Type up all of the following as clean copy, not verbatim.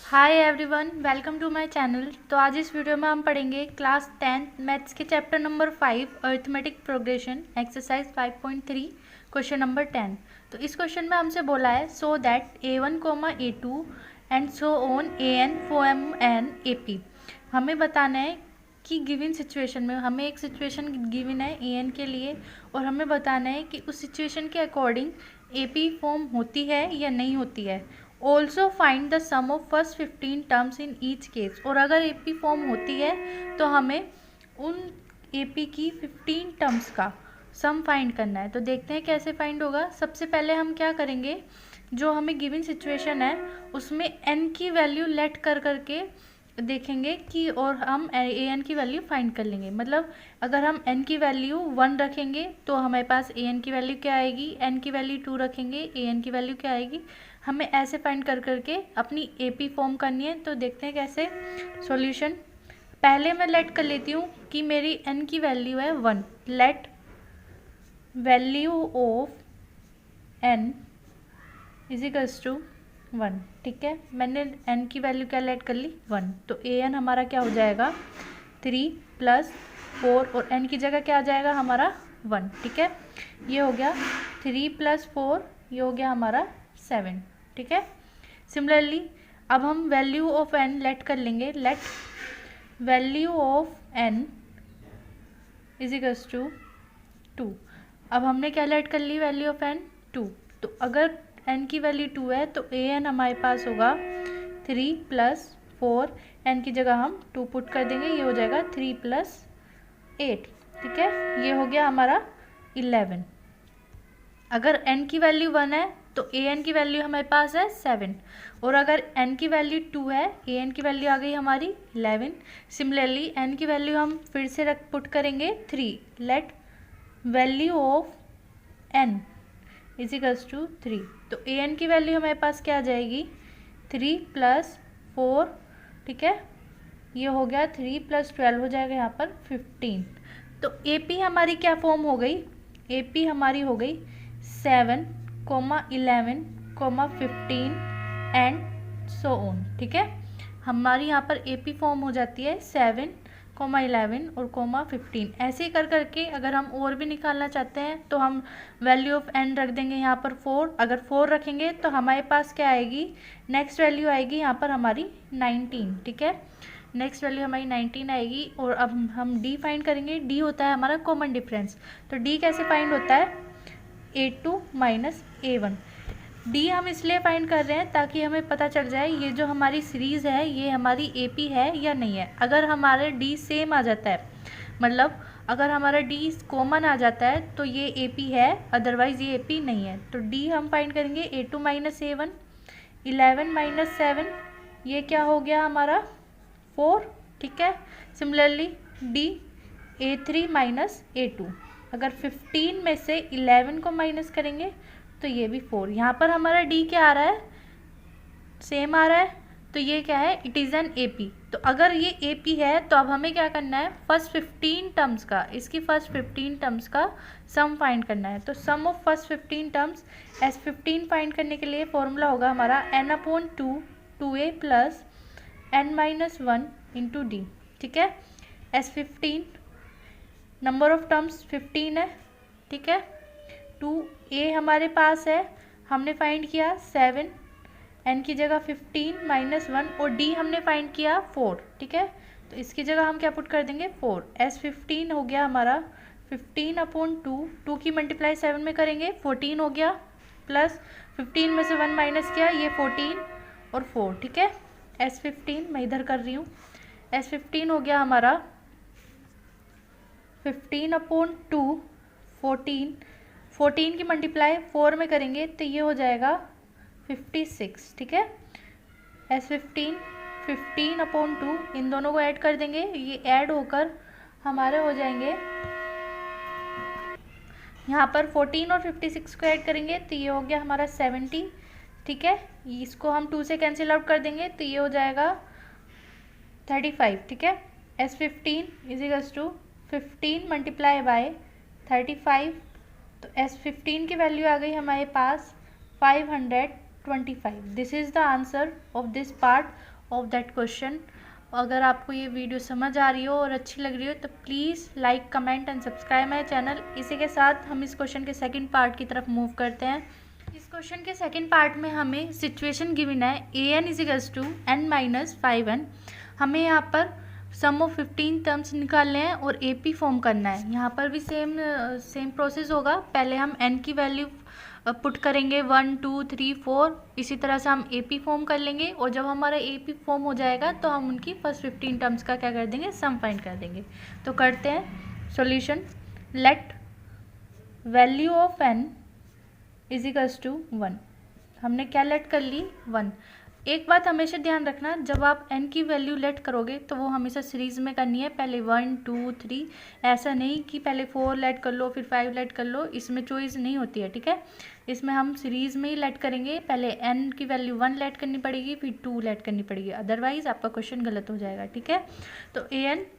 Hi everyone, welcome to my channel. तो आज इस वीडियो में हम पढ़ेंगे क्लास 10 मैथ्स के chapter number 5 arithmetic progression exercise 5.3 question number 10। तो इस क्वेश्चन में हमसे बोला है so that A1, A2 and so on AN, FOM and AP। हमें बताना है कि गिवन सिचुएशन में हमें एक सिचुएशन गिवन है AN के लिए और हमें बताना है कि उस सिचुएशन के अकॉर्डिंग AP फॉर्म होती है या नहीं होती है। Also find the sum of first 15 terms in each case. और अगर AP फॉर्म होती है तो हमें उन AP की 15 टर्म्स का सम फाइंड करना है। तो देखते हैं कैसे फाइंड होगा। सबसे पहले हम क्या करेंगे, जो हमें गिवन सिचुएशन है उसमें n की वैल्यू लेट कर करके देखेंगे कि और हम AN की वैल्यू फाइंड कर लेंगे। मतलब अगर हम n की वैल्यू 1 रखेंगे तो हमारे पास AN की वैल्यू क्या आएगी, n की वैल्यू 2 रखेंगे AN की वैल्यू क्या आएगी। हमें ऐसे फाइंड कर करके अपनी AP फॉर्म करनी है। तो देखते हैं कैसे सॉल्यूशन। पहले मैं लेट कर लेती हूँ कि मेरी n की वैल्यू है 1। Let value of n is equals to 1। ठीक है, मैंने n की वैल्यू क्या लेट कर ली 1। तो AN हमारा क्या हो जाएगा 3 + 4 और n की जगह क्या आ जाएगा हमारा 1। ठीक है, ये हो गया 3 + 4, ये हो गया हमारा 7। ठीक है, सिमिलरली अब हम वैल्यू ऑफ n लेट कर लेंगे। Let value of n is equals to 2। अब हमने क्या लेट कर ली वैल्यू ऑफ n 2। तो अगर n की वैल्यू 2 है तो AN हमारे पास होगा 3 + 4, n की जगह हम 2 पुट कर देंगे, ये हो जाएगा 3 + 8। ठीक है, ये हो गया हमारा 11। अगर n की वैल्यू 1 है तो AN की वैल्यू हमारे पास है 7 और अगर n की वैल्यू 2 है AN की वैल्यू आ गई हमारी 11। सिमिलरली n की वैल्यू हम फिर से पुट करेंगे 3। Let value of n is equals to 3। तो AN की वैल्यू हमारे पास क्या आ जाएगी 3 + 4। ठीक है, ये हो गया 3 + 12 हो जाएगा यहाँ पर 15। तो AP हमारी क्या फॉर्म हो गई, AP हमारी हो गई 7, 11, 15 एंड सो ऑन। ठीक है, हमारी यहाँ पर AP फॉर्म हो जाती है 7, 11 और 15। ऐसे ही कर करके अगर हम और भी निकालना चाहते हैं तो हम वैल्यू ऑफ n रख देंगे यहाँ पर 4। अगर 4 रखेंगे तो हमारे पास क्या आएगी, नेक्स्ट वैल्यू आएगी यहाँ पर हमारी 19। ठीक है, नेक्स्ट वैल्यू हमारी 19 आएगी। और अब हम D फाइंड करेंगे। D होता है हमारा कॉमन डिफरेंस। तो D कैसे फाइंड होता है, A2 - A1। D हम इसलिए फाइंड कर रहे हैं ताकि हमें पता चल जाए ये जो हमारी सीरीज़ है ये हमारी AP है या नहीं है। अगर हमारे D सेम आ जाता है, मतलब अगर हमारा D कॉमन आ जाता है तो ये AP है, अदरवाइज़ ये AP नहीं है। तो D हम फाइंड करेंगे A2 - A1। 11 - 7, ये क्या हो गया हमारा 4। ठीक है, सिमिलरली D A3 - A2। अगर 15 में से 11 को माइनस करेंगे तो ये भी 4। यहाँ पर हमारा D क्या आ रहा है, सेम आ रहा है, तो ये क्या है, इट इज़ एन AP। तो अगर ये AP है तो अब हमें क्या करना है, फर्स्ट 15 टर्म्स का, इसकी फर्स्ट 15 टर्म्स का सम फाइंड करना है। तो sum of first 15 terms S15 find करने के लिए फॉर्मूला होगा हमारा n/2 2a + n - 1 × D। ठीक है, S15 नंबर ऑफ टर्म्स 15 है। ठीक है, 2a हमारे पास है, हमने फाइंड किया 7, n की जगह 15 - 1 और D हमने फाइंड किया 4। ठीक है, तो इसकी जगह हम क्या पुट कर देंगे 4। S15 हो गया हमारा 15/2, 2 की मल्टीप्लाई 7 में करेंगे 14 हो गया, प्लस 15 में से 1 माइनस किया, ये 14 और 4। ठीक है, S15 मैं इधर कर रही हूँ, S15 हो गया हमारा 15/2, 14, 14 की मल्टीप्लाई 4 में करेंगे तो ये हो जाएगा 56। ठीक है, S15 15/2, इन दोनों को ऐड कर देंगे, ये ऐड होकर हमारे हो जाएंगे यहाँ पर 14 और 56 को ऐड करेंगे तो ये हो गया हमारा 70। ठीक है, इसको हम 2 से कैंसिल आउट कर देंगे तो ये हो जाएगा 35। ठीक है, S15 इज इक्वल्स टू 15 × 35। तो S15 की वैल्यू आ गई हमारे पास 525। This is the answer of this part of that question. अगर आपको ये वीडियो समझ आ रही हो और अच्छी लग रही हो तो please like, comment and subscribe my channel. इसी के साथ हम इस क्वेश्चन के सेकंड पार्ट की तरफ मूव करते हैं। इस क्वेश्चन के सेकंड पार्ट में हमें सिचुएशन गिवन है an is equals to n minus 5n। हमें यहाँ पर सम ऑफ 15 टर्म्स निकालने हैं और AP फॉर्म करना है। यहाँ पर भी सेम प्रोसेस होगा। पहले हम n की वैल्यू पुट करेंगे 1 2 3 4, इसी तरह से हम AP फॉर्म कर लेंगे और जब हमारा AP फॉर्म हो जाएगा तो हम उनकी फर्स्ट 15 टर्म्स का क्या कर देंगे, सम फाइंड कर देंगे। तो करते हैं solution. Let value of n is equals to 1। हमने क्या लेट कर ली, 1। एक बात हमेशा ध्यान रखना, जब आप n की वैल्यू लेट करोगे तो वो हमेशा सीरीज़ में करनी है, पहले 1 2 3, ऐसा नहीं कि पहले 4 लेट कर लो फिर 5 लेट कर लो, इसमें चॉइस नहीं होती है, ठीक है। इसमें हम सीरीज़ में ही लेट करेंगे, पहले n की वैल्यू 1 लेट करनी पड़ेगी फिर 2 लेट करनी पड़ेगी, अदरवाइज़ आपका क्वेश्चन गलत हो जाएगा, ठीक है। तो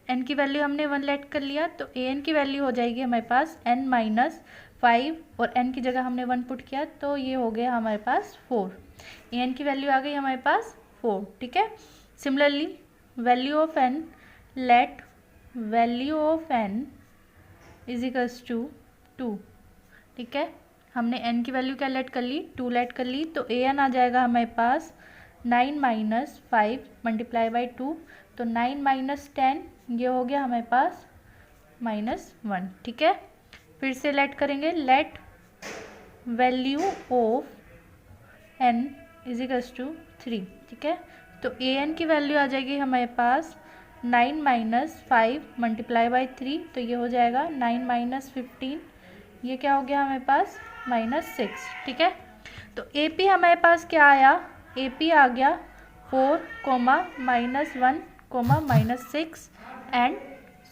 n की वैल्यू हमने 1 लेट कर लिया तो an की वैल्यू हो जाएगी हमारे पास n माइनस 5 और n की जगह हमने 1 पुट किया तो ये हो गया हमारे पास 4। an की वैल्यू आ गई हमारे पास 4, ठीक है। Similarly value of n, let value of n is equals to 2, ठीक है। हमने n की वैल्यू क्या लेट कर ली, 2 लेट कर ली तो an आ जाएगा हमारे पास 9 माइनस 5 मल्टीप्लाई बाई 2, तो 9 माइनस 10 ये हो गया हमारे पास -1, ठीक है। फिर से लेट करेंगे, let value of n is equals to 3, ठीक है। तो an की वैल्यू आ जाएगी हमारे पास 9 माइनस 5 मल्टीप्लाई बाई 3, तो ये हो जाएगा 9 माइनस 15, ये क्या हो गया हमारे पास -6, ठीक है। तो AP हमारे पास क्या आया, AP आ गया 4, -1, -6 एंड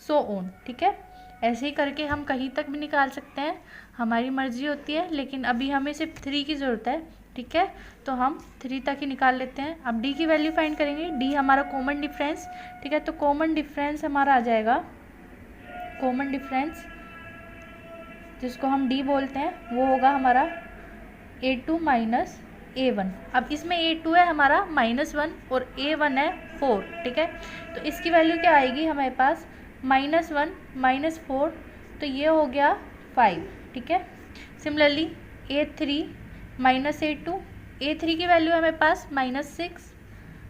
सो ऑन, ठीक है। ऐसे ही करके हम कहीं तक भी निकाल सकते हैं, हमारी मर्जी होती है, लेकिन अभी हमें सिर्फ 3 की ज़रूरत है, ठीक है। तो हम 3 तक ही निकाल लेते हैं। अब D की वैल्यू फाइंड करेंगे, D हमारा कॉमन डिफरेंस, ठीक है। तो कॉमन डिफरेंस हमारा आ जाएगा, कॉमन डिफरेंस जिसको हम D बोलते हैं वो होगा हमारा A2 माइनस A1। अब इसमें A2 है हमारा -1 और A1 है 4, ठीक है। तो इसकी वैल्यू क्या आएगी हमारे पास, -1 -4, तो ये हो गया 5, ठीक है। Similarly A3 minus A2, A3 की वैल्यू है हमारे पास -6,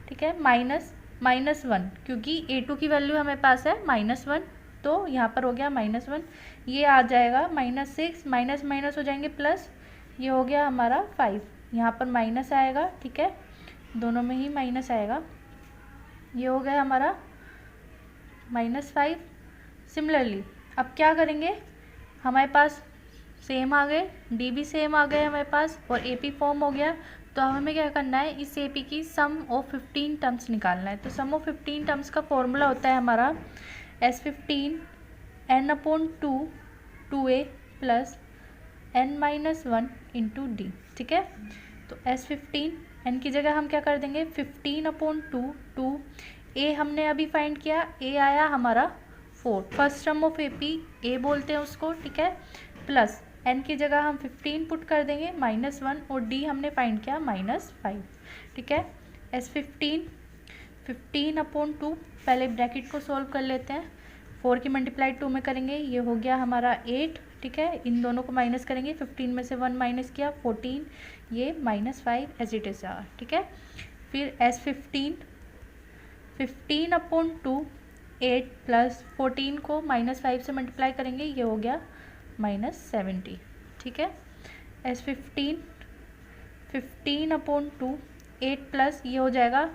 ठीक है, -1, क्योंकि A2 की वैल्यू हमारे पास है -1, तो यहाँ पर हो गया -1, ये आ जाएगा -6, माइनस माइनस हो जाएंगे प्लस, ये हो गया हमारा 5, यहाँ पर माइनस आएगा, ठीक है, दोनों में ही माइनस आएगा, ये हो गया हमारा -5। सिमिलरली अब क्या करेंगे, हमारे पास सेम आ गए, D भी सेम आ गए हमारे पास और AP फॉर्म हो गया। तो अब हमें क्या करना है, इस AP की सम ऑफ 15 टर्म्स निकालना है। तो सम ऑफ 15 टर्म्स का फॉर्मूला होता है हमारा S15 n/2 2a plus n-1 into D, ठीक है। तो S15 n की जगह हम क्या कर देंगे 15/2, 2 a हमने अभी फाइंड किया, a आया हमारा 4, first term of AP a बोलते हैं उसको, ठीक है, प्लस n की जगह हम 15 पुट कर देंगे -1 और D हमने फाइंड किया -5, ठीक है। S15 15/2, पहले ब्रैकेट को सॉल्व कर लेते हैं, 4 की मल्टीप्लाई 2 में करेंगे, ये हो गया हमारा 8, ठीक है। इन दोनों को माइनस करेंगे, 15 में से 1 माइनस किया 14, ये -5 एज इट इज रहा, ठीक है। फिर S15 15/2 8 प्लस 14 को -5 से मल्टीप्लाई करेंगे, ये हो गया -70, ठीक है। S15 15/2 8 प्लस ये हो जाएगा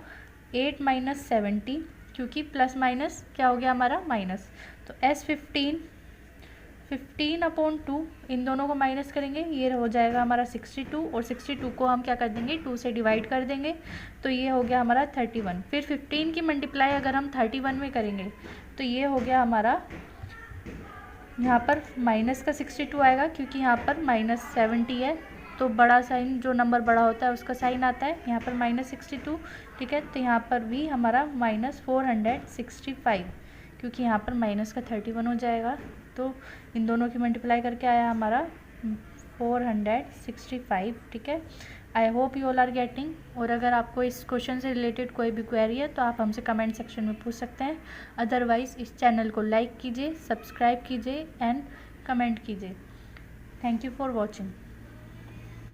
8 माइनस 70, क्योंकि प्लस माइनस क्या हो गया हमारा माइनस, तो S15 15/2 इन दोनों को माइनस करेंगे, ये हो जाएगा हमारा 62 और 62 को हम क्या कर देंगे 2 से डिवाइड कर देंगे, तो ये हो गया हमारा 31। फिर 15 की मल्टीप्लाई अगर हम 31 में करेंगे तो ये हो गया हमारा, यहाँ पर माइनस का 62 आएगा क्योंकि यहाँ पर -70 है, तो बड़ा साइन जो नंबर बड़ा होता है उसका साइन आता है, यहाँ पर -62, ठीक है। तो यहाँ पर भी हमारा -465, क्योंकि यहाँ पर माइनस का 31 हो जाएगा, तो इन दोनों की मल्टीप्लाई करके आया हमारा 465, ठीक है। I hope you all are getting. और अगर आपको इस क्वेश्चन से रिलेटेड कोई भी क्वेरी है तो आप हमसे कमेंट सेक्शन में पूछ सकते हैं। अदरवाइज़ इस चैनल को लाइक कीजिए, सब्सक्राइब कीजिए एंड कमेंट कीजिए। Thank you for watching.